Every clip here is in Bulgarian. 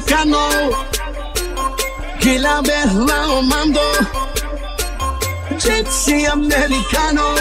americano che la bella mando, gypsy americano,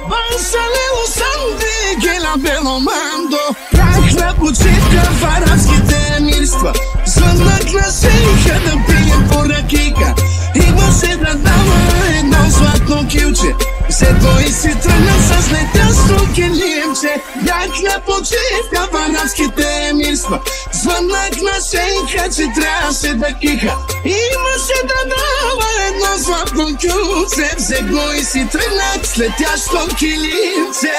bansale usante che la bella mando. Прах на почивка в арабските емирства, звъннах на шейха да пием по ракийка. Имаше да дава едно златно килче, седно и си тръгна с летящо килимче. Бях на почивка в арабските емирства, звъннах на шейха, че трябваше да киха. Имаше да дава едно златно килче, седно и си тръгнах с летящо килимче.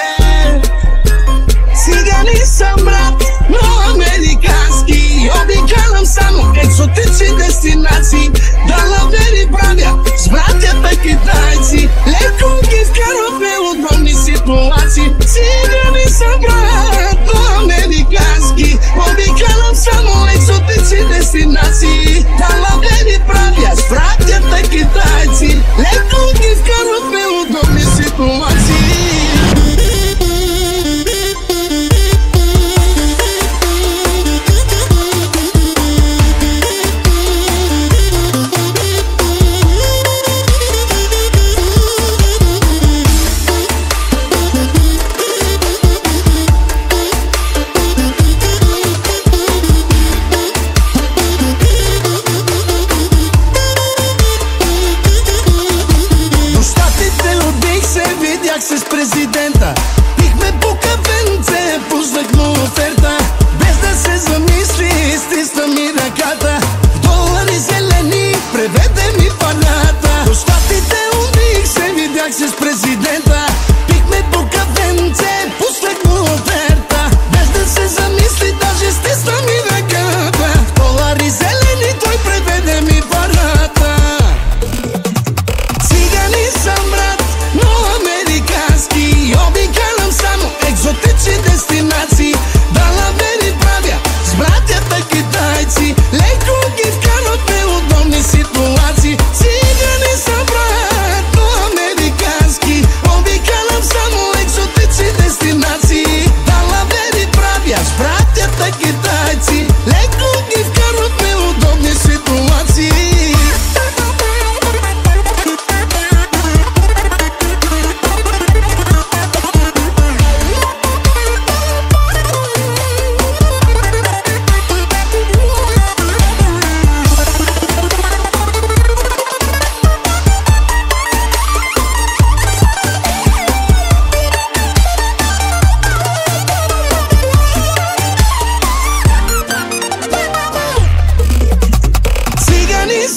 Цигани съм, брат, но американски. Обикалям само екзотични дестинации, да лавери правя с братята китайци. Леко ги вкарваме удобни ситуации. Цигани съм, брат, но американски. Обикалям само екзотични дестинации, да лавери правя с братята китайци. Леко ги вкарваме удобни ситуации. С президента пихме по кафенце, пуснах му оферта, без да се замисли, стисна ми ръката. В долари зелени преведе ми парата. До щатите убих се, видях се с президента. Пихме по кафенце, пуснах му оферта, без да се замисли, даже стисна ми ръката. В долари зелени той преведе ми парата. Цигани съм, брат, но американски. Обикалям само екзотични дестинации, да лавери правя с братята китайци. Леко ги вкарваме удобни ситуации. Цигани са, брат, но американски. Обикалям само екзотични дестинации, да лавери правя с братята китайци. Леко ги вкарваме удобни ситуации.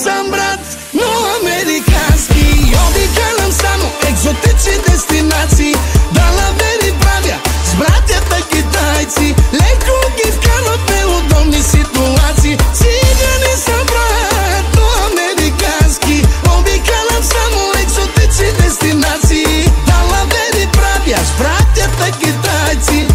Съм, брат, но американски. Обикалям само екзотични дестинации, да лавери правя с братята китайци. Леко ги вкарваме удобни ситуации. Цигани съм, брат, но американски. Обикалям само екзотични дестинации, да лавери правя с братята китайци.